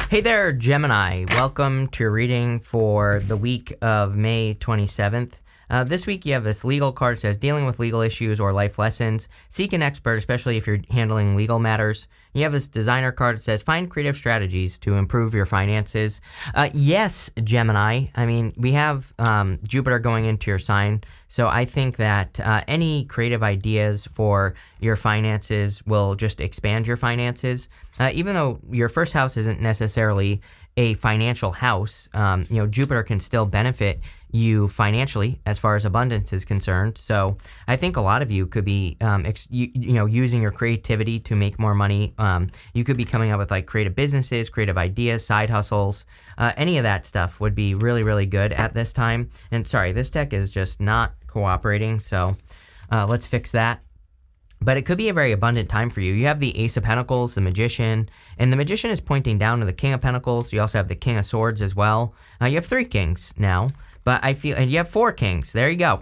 Hey there, Gemini. Welcome to your reading for the week of May 27th. This week you have this legal card that says dealing with legal issues or life lessons. Seek an expert, especially if you're handling legal matters. You have this designer card that says find creative strategies to improve your finances. Yes, Gemini. I mean, we have Jupiter going into your sign. So I think that any creative ideas for your finances will just expand your finances. Even though your first house isn't necessarily a financial house, Jupiter can still benefit you financially as far as abundance is concerned. So I think a lot of you could be, using your creativity to make more money. You could be coming up with like creative businesses, creative ideas, side hustles. Any of that stuff would be really, really good at this time. And sorry, this deck is just not cooperating. So let's fix that. But it could be a very abundant time for you. You have the Ace of Pentacles, the Magician, and the Magician is pointing down to the King of Pentacles. You also have the King of Swords as well. You have 3 kings now, but and you have 4 kings. There you go.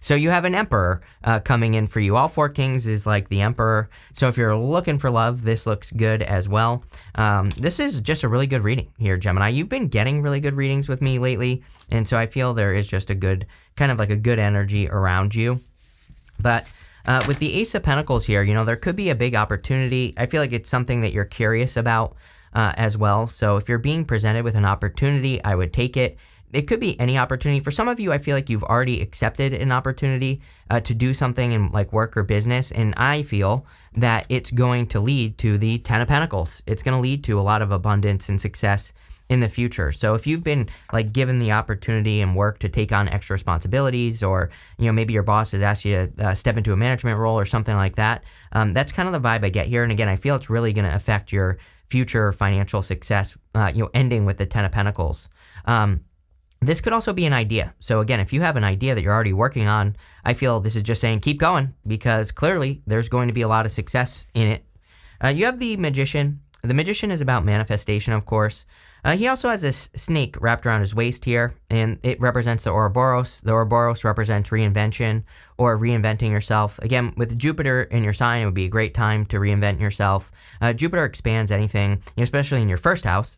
So you have an Emperor coming in for you. All 4 kings is like the Emperor. So if you're looking for love, this looks good as well. This is just a really good reading here, Gemini. You've been getting really good readings with me lately, and so I feel there is just a good, kind of like a good energy around you. But with the Ace of Pentacles here, there could be a big opportunity. I feel like it's something that you're curious about as well. So if you're being presented with an opportunity, I would take it. It could be any opportunity. For some of you, I feel like you've already accepted an opportunity to do something in like work or business. And I feel that it's going to lead to the 10 of Pentacles. It's going to lead to a lot of abundance and success in the future. So if you've been like given the opportunity and work to take on extra responsibilities, or maybe your boss has asked you to step into a management role or something like that, that's kind of the vibe I get here. And again, I feel it's really going to affect your future financial success, ending with the 10 of Pentacles. This could also be an idea. So again, if you have an idea that you're already working on, I feel this is just saying keep going, because clearly there's going to be a lot of success in it. You have the Magician. The Magician is about manifestation, of course. He also has this snake wrapped around his waist here, and it represents the Ouroboros. The Ouroboros represents reinvention or reinventing yourself. Again, with Jupiter in your sign, it would be a great time to reinvent yourself. Jupiter expands anything, especially in your first house.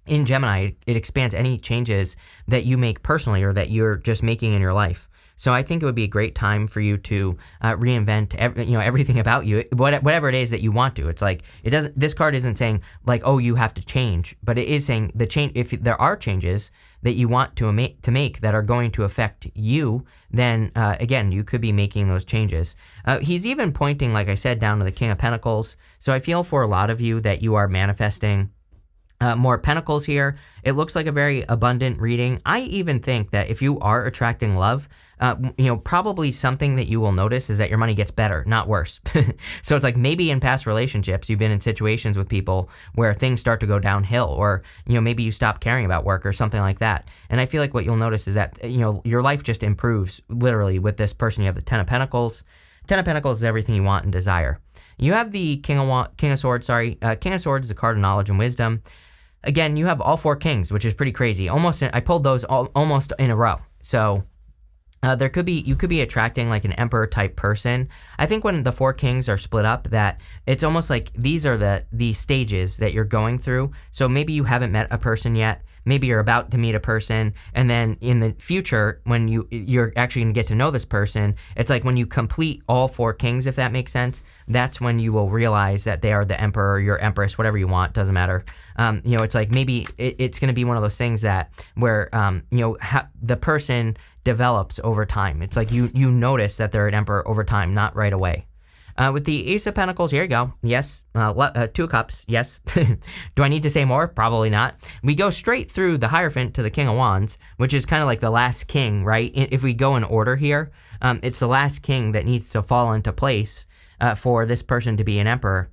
In Gemini, it expands any changes that you make personally or that you're just making in your life. So I think it would be a great time for you to reinvent, everything about you, whatever it is that you want to. It's like this card isn't saying like, oh, you have to change, but it is saying the change. If there are changes that you want to make that are going to affect you, then again, you could be making those changes. He's even pointing, like I said, down to the King of Pentacles. So I feel for a lot of you that you are manifesting more pentacles here. It looks like a very abundant reading. I even think that if you are attracting love, probably something that you will notice is that your money gets better, not worse. So it's like maybe in past relationships, you've been in situations with people where things start to go downhill, or, maybe you stop caring about work or something like that. And I feel like what you'll notice is that, your life just improves literally with this person. You have the 10 of Pentacles. 10 of Pentacles is everything you want and desire. You have the King of Swords, King of Swords is a card of knowledge and wisdom. Again, you have all 4 kings, which is pretty crazy. I pulled those almost in a row. So you could be attracting like an emperor type person. I think when the 4 kings are split up, that it's almost like these are the stages that you're going through. So maybe you haven't met a person yet. Maybe you're about to meet a person, and then in the future, when you're actually going to get to know this person, it's like when you complete all 4 kings, if that makes sense, that's when you will realize that they are the emperor, your empress, whatever you want, doesn't matter. It's like maybe it's going to be one of those things that where the person develops over time. It's like you notice that they're an emperor over time, not right away. With the Ace of Pentacles, here you go. Yes. 2 of Cups. Yes. Do I need to say more? Probably not. We go straight through the Hierophant to the King of Wands, which is kind of like the last king, right? If we go in order here, it's the last king that needs to fall into place for this person to be an emperor.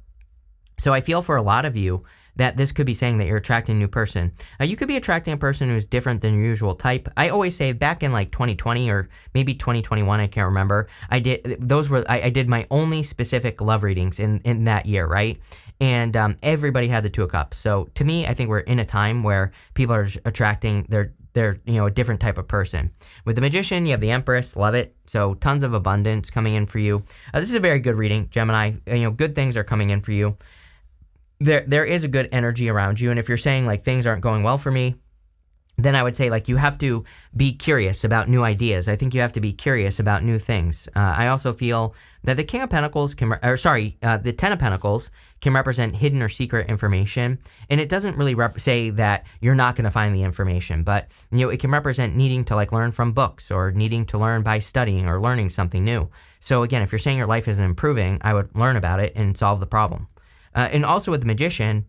So I feel for a lot of you that this could be saying that you're attracting a new person. You could be attracting a person who's different than your usual type. I always say back in like 2020 or maybe 2021, I can't remember. I did my only specific love readings in that year, right? And everybody had the 2 of Cups. So to me, I think we're in a time where people are attracting they're a different type of person. With the Magician, you have the Empress. Love it. So tons of abundance coming in for you. This is a very good reading, Gemini. Good things are coming in for you. there is a good energy around you. And if you're saying like things aren't going well for me, then I would say like you have to be curious about new ideas. I think you have to be curious about new things. I also feel that the King of Pentacles the Ten of Pentacles can represent hidden or secret information, and it doesn't really say that you're not going to find the information, but it can represent needing to like learn from books or needing to learn by studying or learning something new. So again, if you're saying your life isn't improving, I would learn about it and solve the problem. And also with the Magician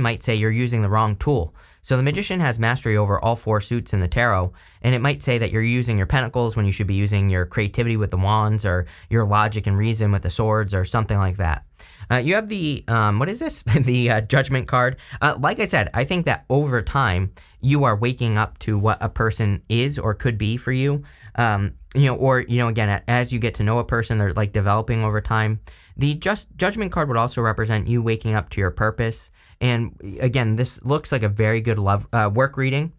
might say you're using the wrong tool. So the Magician has mastery over all 4 suits in the tarot, and it might say that you're using your pentacles when you should be using your creativity with the wands or your logic and reason with the swords or something like that. You have the, what is this? the Judgment card. Like I said, I think that over time, you are waking up to what a person is or could be for you. Again, as you get to know a person, they're like developing over time. The Judgment card would also represent you waking up to your purpose. And again, this looks like a very good work reading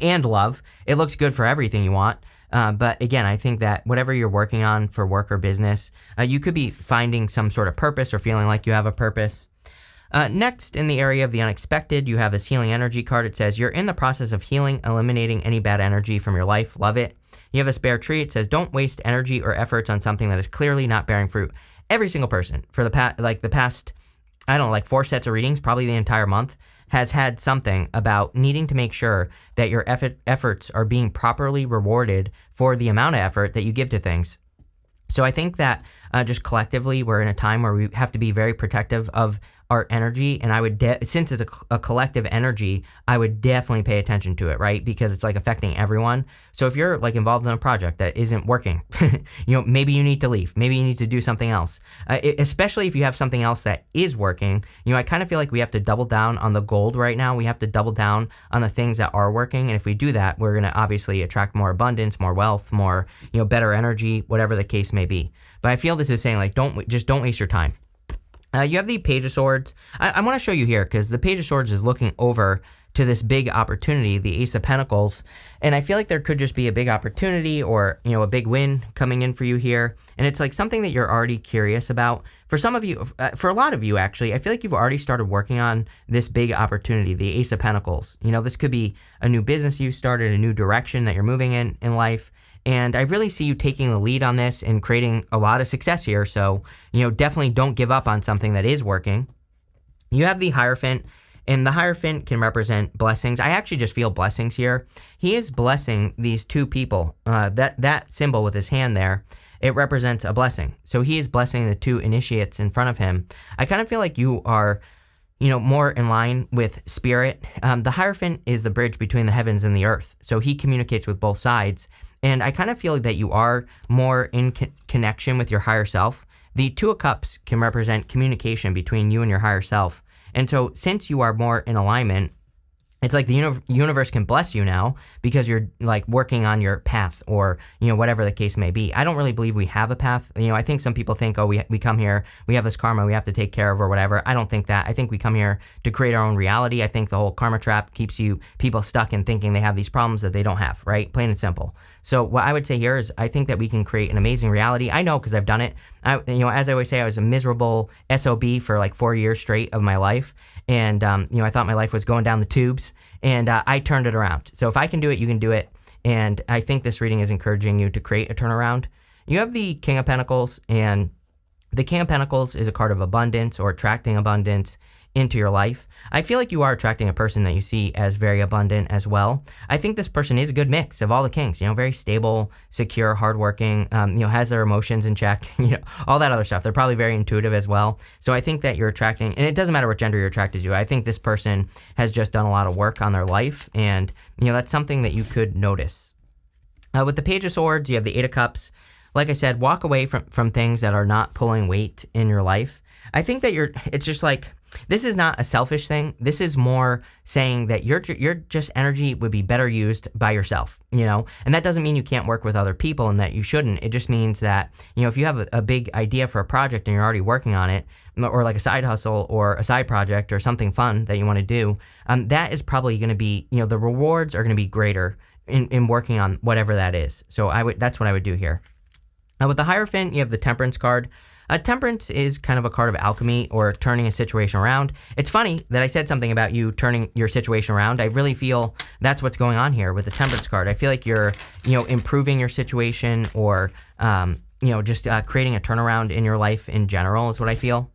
and love. It looks good for everything you want. But again, I think that whatever you're working on for work or business, you could be finding some sort of purpose or feeling like you have a purpose. Next, in the area of the unexpected, you have this Healing Energy card. It says, you're in the process of healing, eliminating any bad energy from your life. Love it. You have a Spare Tree. It says, don't waste energy or efforts on something that is clearly not bearing fruit. Every single person for the past, I don't know, like 4 sets of readings, probably the entire month, has had something about needing to make sure that your efforts are being properly rewarded for the amount of effort that you give to things. So I think that just collectively, we're in a time where we have to be very protective of our energy. And I would, since it's a collective energy, I would definitely pay attention to it, right? Because it's like affecting everyone. So if you're like involved in a project that isn't working, maybe you need to leave. Maybe you need to do something else. Especially if you have something else that is working. I kind of feel like we have to double down on the gold right now. We have to double down on the things that are working. And if we do that, we're going to obviously attract more abundance, more wealth, more, better energy, whatever the case may be. But I feel this is saying like, don't waste your time. You have the Page of Swords. I want to show you here because the Page of Swords is looking over to this big opportunity, the Ace of Pentacles. And I feel like there could just be a big opportunity or, a big win coming in for you here. And it's like something that you're already curious about. For some of you, for a lot of you actually, I feel like you've already started working on this big opportunity, the Ace of Pentacles. This could be a new business you started, a new direction that you're moving in life. And I really see you taking the lead on this and creating a lot of success here. So, definitely don't give up on something that is working. You have the Hierophant, and the Hierophant can represent blessings. I actually just feel blessings here. He is blessing these 2 people. That symbol with his hand there, it represents a blessing. So he is blessing the 2 initiates in front of him. I kind of feel like you are more in line with spirit. The Hierophant is the bridge between the heavens and the earth. So he communicates with both sides. And I kind of feel that you are more in connection with your higher self. The 2 of Cups can represent communication between you and your higher self. And so since you are more in alignment, it's like the universe can bless you now because you're like working on your path or, whatever the case may be. I don't really believe we have a path. I think some people think, oh, we come here, we have this karma we have to take care of or whatever. I don't think that. I think we come here to create our own reality. I think the whole karma trap keeps people stuck in thinking they have these problems that they don't have, right? Plain and simple. So what I would say here is I think that we can create an amazing reality. I know because I've done it. As I always say, I was a miserable SOB for like 4 years straight of my life. And, I thought my life was going down the tubes. And I turned it around. So if I can do it, you can do it. And I think this reading is encouraging you to create a turnaround. You have the King of Pentacles, and the King of Pentacles is a card of abundance or attracting abundance into your life. I feel like you are attracting a person that you see as very abundant as well. I think this person is a good mix of all the kings, very stable, secure, hardworking, has their emotions in check, all that other stuff. They're probably very intuitive as well. So I think that you're attracting, and it doesn't matter what gender you're attracted to. I think this person has just done a lot of work on their life, and, that's something that you could notice. With the Page of Swords, you have the 8 of Cups. Like I said, walk away from things that are not pulling weight in your life. I think that it's just like, this is not a selfish thing. This is more saying that your just energy would be better used by yourself, and that doesn't mean you can't work with other people and that you shouldn't. It just means that, if you have a big idea for a project and you're already working on it, or like a side hustle or a side project or something fun that you want to do, that is probably going to be, the rewards are going to be greater in working on whatever that is. So that's what I would do here. With the Hierophant, you have the Temperance card. Temperance is kind of a card of alchemy or turning a situation around. It's funny that I said something about you turning your situation around. I really feel that's what's going on here with the Temperance card. I feel like you're, improving your situation or, just creating a turnaround in your life in general is what I feel.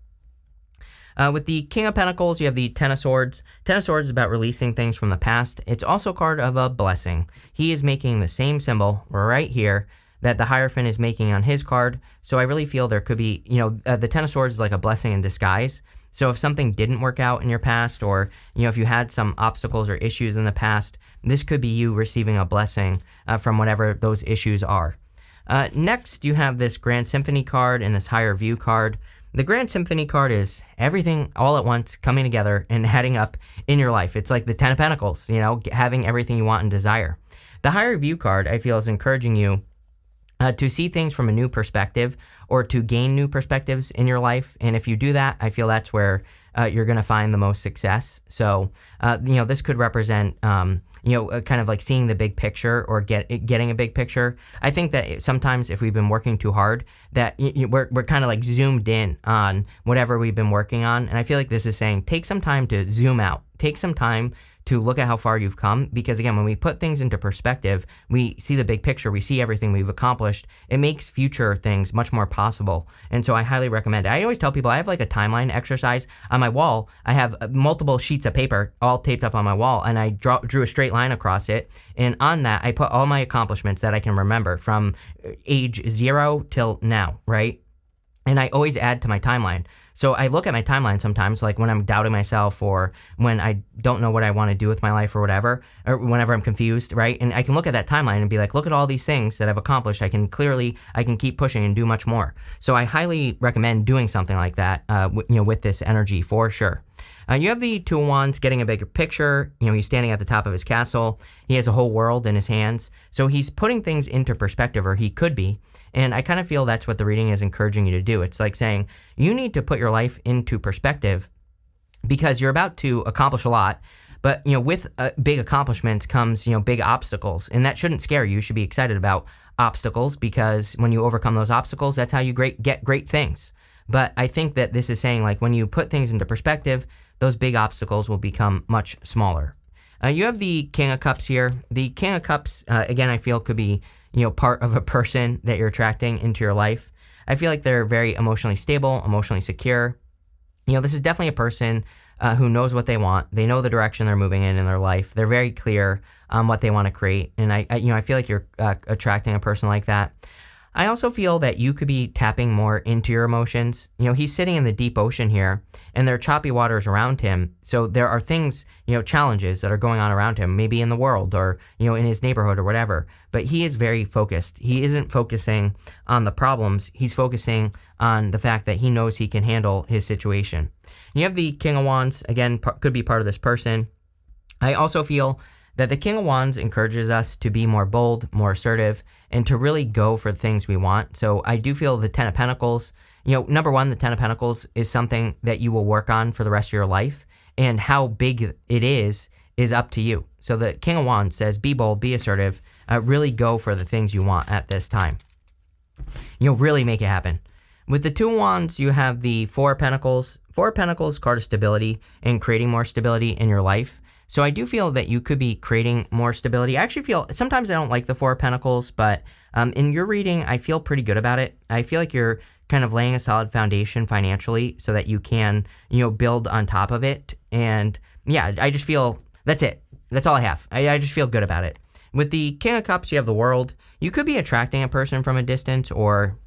With the King of Pentacles, you have the Ten of Swords. Ten of Swords is about releasing things from the past. It's also a card of a blessing. He is making the same symbol right here that the Hierophant is making on his card. So I really feel there could be, the Ten of Swords is like a blessing in disguise. So if something didn't work out in your past, or, if you had some obstacles or issues in the past, this could be you receiving a blessing from whatever those issues are. Next, you have this Grand Symphony card and this Higher View card. The Grand Symphony card is everything all at once coming together and heading up in your life. It's like the Ten of Pentacles, having everything you want and desire. The Higher View card, I feel, is encouraging you to see things from a new perspective or to gain new perspectives in your life. And if you do that, I feel that's where you're going to find the most success. So, this could represent, kind of like seeing the big picture or getting a big picture. I think that sometimes if we've been working too hard, that we're kind of like zoomed in on whatever we've been working on. And I feel like this is saying, take some time to zoom out, take some time to look at how far you've come. Because again, when we put things into perspective, we see the big picture, we see everything we've accomplished. It makes future things much more possible. And so I highly recommend it. I always tell people I have like a timeline exercise on my wall. I have multiple sheets of paper all taped up on my wall, and I drew a straight line across it. And on that, I put all my accomplishments that I can remember from age 0 till now, right? And I always add to my timeline. So I look at my timeline sometimes, like when I'm doubting myself or when I don't know what I want to do with my life or whatever, or whenever I'm confused, right? And I can look at that timeline and be like, look at all these things that I've accomplished. I can keep pushing and do much more. So I highly recommend doing something like that, with this energy for sure. You have the Two of Wands getting a bigger picture. He's standing at the top of his castle. He has a whole world in his hands. So he's putting things into perspective, or he could be. And I kind of feel that's what the reading is encouraging you to do. It's like saying you need to put your life into perspective because you're about to accomplish a lot. But, with big accomplishments comes, big obstacles. And that shouldn't scare you. You should be excited about obstacles because when you overcome those obstacles, that's how you get great things. But I think that this is saying, like, when you put things into perspective, those big obstacles will become much smaller. You have the King of Cups here. The King of Cups, again, I feel could be, part of a person that you're attracting into your life. I feel like they're very emotionally stable, emotionally secure. This is definitely a person who knows what they want. They know the direction they're moving in their life. They're very clear on what they want to create. And I feel like you're attracting a person like that. I also feel that you could be tapping more into your emotions. He's sitting in the deep ocean here, and there are choppy waters around him. So there are things, challenges that are going on around him, maybe in the world or, in his neighborhood or whatever. But he is very focused. He isn't focusing on the problems. He's focusing on the fact that he knows he can handle his situation. You have the King of Wands, again, could be part of this person. I also feel that the King of Wands encourages us to be more bold, more assertive, and to really go for the things we want. So I do feel the Ten of Pentacles, number one, the Ten of Pentacles is something that you will work on for the rest of your life. And how big it is up to you. So the King of Wands says, be bold, be assertive, really go for the things you want at this time. Really make it happen. With the Two of Wands, you have the Four of Pentacles. Four of Pentacles, card of stability and creating more stability in your life. So I do feel that you could be creating more stability. I actually feel, sometimes I don't like the Four of Pentacles, but in your reading, I feel pretty good about it. I feel like you're kind of laying a solid foundation financially so that you can, build on top of it. And yeah, I just feel, that's it. That's all I have. I just feel good about it. With the King of Cups, you have the World. You could be attracting a person from a distance, or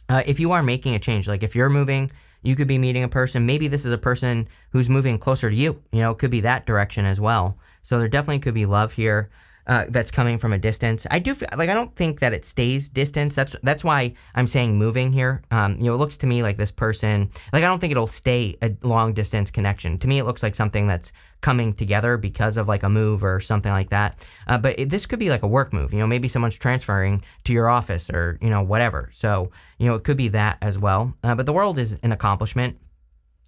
if you are making a change, like if you're moving, you could be meeting a person. Maybe this is a person who's moving closer to you. It could be that direction as well. So there definitely could be love here that's coming from a distance. I do feel like I don't think that it stays distance. That's why I'm saying moving here. It looks to me like this person, like I don't think it'll stay a long distance connection. To me, it looks like something that's coming together because of like a move or something like that. But this could be like a work move. Maybe someone's transferring to your office or, whatever. So, it could be that as well. But the World is an accomplishment.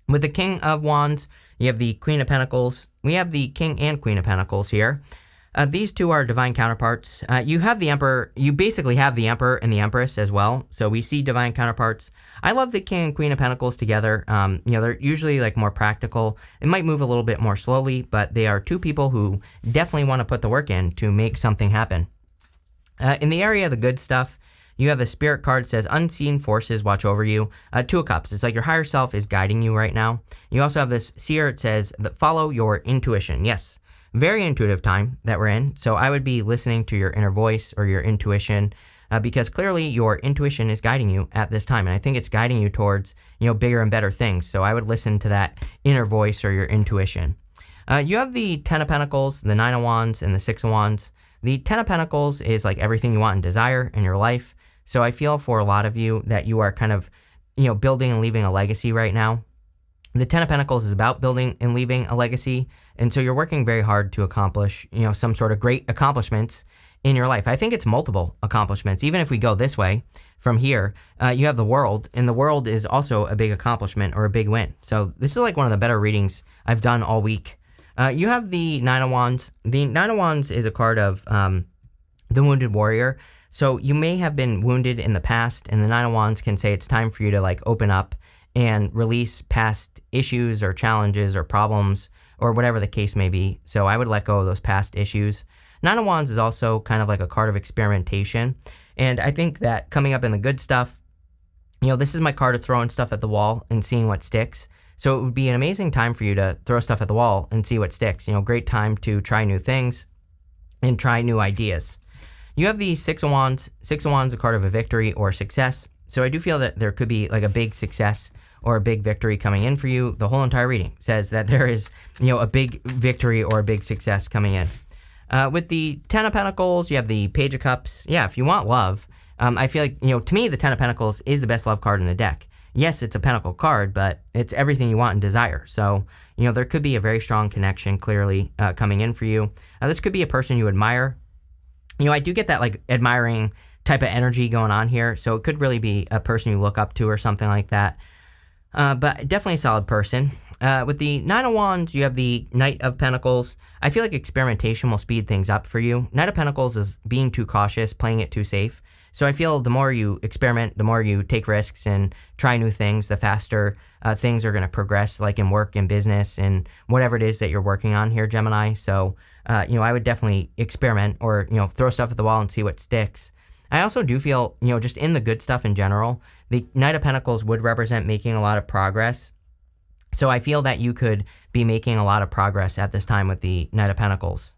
With the King of Wands, you have the Queen of Pentacles. We have the King and Queen of Pentacles here. These two are divine counterparts. You have the Emperor, you basically have the Emperor and the Empress as well. So we see divine counterparts. I love the King and Queen of Pentacles together. They're usually like more practical. It might move a little bit more slowly, but they are two people who definitely want to put the work in to make something happen. In the area of the good stuff, you have the Spirit card says unseen forces watch over you. Two of Cups. It's like your higher self is guiding you right now. You also have this Seer. It says that follow your intuition. Yes. Very intuitive time that we're in. So I would be listening to your inner voice or your intuition because clearly your intuition is guiding you at this time. And I think it's guiding you towards, bigger and better things. So I would listen to that inner voice or your intuition. You have the Ten of Pentacles, the Nine of Wands, and the Six of Wands. The Ten of Pentacles is like everything you want and desire in your life. So I feel for a lot of you that you are kind of, building and leaving a legacy right now. The Ten of Pentacles is about building and leaving a legacy. And so you're working very hard to accomplish, some sort of great accomplishments in your life. I think it's multiple accomplishments. Even if we go this way from here, you have the World, and the World is also a big accomplishment or a big win. So this is like one of the better readings I've done all week. You have the Nine of Wands. The Nine of Wands is a card of the Wounded Warrior. So you may have been wounded in the past, and the Nine of Wands can say it's time for you to like open up and release past issues or challenges or problems or whatever the case may be. So I would let go of those past issues. Nine of Wands is also kind of like a card of experimentation. And I think that coming up in the good stuff, this is my card of throwing stuff at the wall and seeing what sticks. So it would be an amazing time for you to throw stuff at the wall and see what sticks. Great time to try new things and try new ideas. You have the Six of Wands. Six of Wands is a card of a victory or success. So I do feel that there could be like a big success or a big victory coming in for you. The whole entire reading says that there is, a big victory or a big success coming in. With the Ten of Pentacles, you have the Page of Cups. Yeah, if you want love, I feel like, to me, the Ten of Pentacles is the best love card in the deck. Yes, it's a pentacle card, but it's everything you want and desire. So, there could be a very strong connection clearly coming in for you. This could be a person you admire. I do get that like admiring type of energy going on here. So it could really be a person you look up to or something like that. But definitely a solid person. With the Nine of Wands, you have the Knight of Pentacles. I feel like experimentation will speed things up for you. Knight of Pentacles is being too cautious, playing it too safe. So I feel the more you experiment, the more you take risks and try new things, the faster things are going to progress, like in work and business and whatever it is that you're working on here, Gemini. So, I would definitely experiment or, throw stuff at the wall and see what sticks. I also do feel, just in the good stuff in general, the Knight of Pentacles would represent making a lot of progress. So I feel that you could be making a lot of progress at this time with the Knight of Pentacles.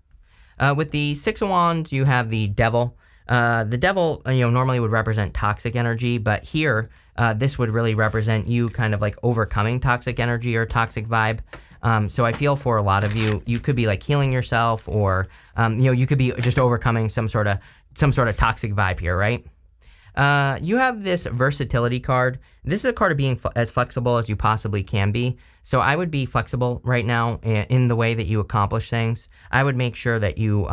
With the Six of Wands, you have the Devil. The Devil, normally would represent toxic energy, but here, this would really represent you kind of like overcoming toxic energy or toxic vibe. So I feel for a lot of you, you could be like healing yourself or, you could be just overcoming some sort of toxic vibe here, right? You have this versatility card. This is a card of being as flexible as you possibly can be. So I would be flexible right now in the way that you accomplish things. I would make sure that you,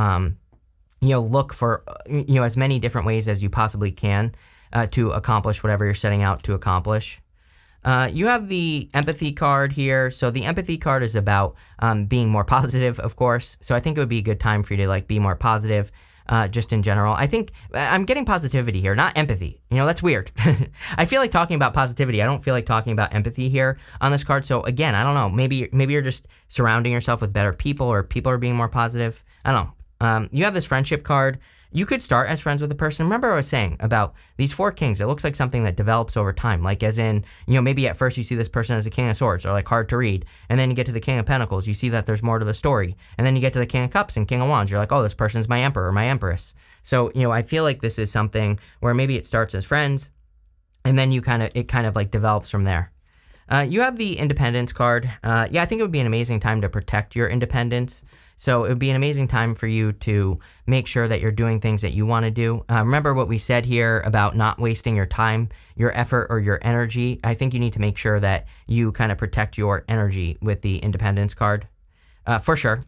look for, as many different ways as you possibly can to accomplish whatever you're setting out to accomplish. You have the empathy card here. So the empathy card is about being more positive, of course. So I think it would be a good time for you to like be more positive just in general. I think I'm getting positivity here, not empathy. That's weird. I feel like talking about positivity. I don't feel like talking about empathy here on this card. So again, I don't know. Maybe you're just surrounding yourself with better people or people are being more positive. I don't know. You have this friendship card. You could start as friends with a person. Remember what I was saying about these Four Kings. It looks like something that develops over time. Like as in, maybe at first you see this person as a King of Swords or like hard to read. And then you get to the King of Pentacles. You see that there's more to the story. And then you get to the King of Cups and King of Wands. You're like, oh, this person's my Emperor or my Empress. So, I feel like this is something where maybe it starts as friends and then it kind of like develops from there. You have the Independence card. I think it would be an amazing time to protect your independence. So it would be an amazing time for you to make sure that you're doing things that you want to do. Remember what we said here about not wasting your time, your effort, or your energy. I think you need to make sure that you kind of protect your energy with the Independence card, for sure.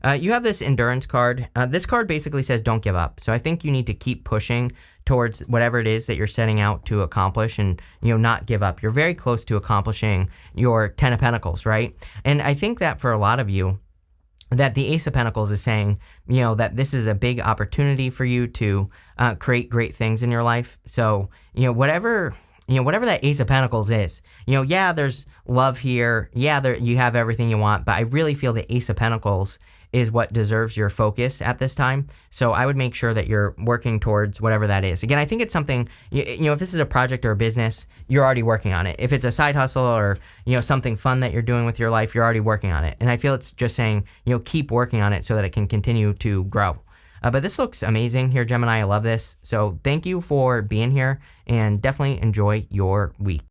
You have this Endurance card. This card basically says don't give up. So I think you need to keep pushing towards whatever it is that you're setting out to accomplish and, not give up. You're very close to accomplishing your Ten of Pentacles, right? And I think that for a lot of you, that the Ace of Pentacles is saying, that this is a big opportunity for you to create great things in your life. So, whatever that Ace of Pentacles is, yeah, there's love here. Yeah, you have everything you want, but I really feel the Ace of Pentacles is what deserves your focus at this time. So I would make sure that you're working towards whatever that is. Again, I think it's something, if this is a project or a business, you're already working on it. If it's a side hustle or, something fun that you're doing with your life, you're already working on it. And I feel it's just saying, keep working on it so that it can continue to grow. But this looks amazing here, Gemini. I love this. So thank you for being here and definitely enjoy your week.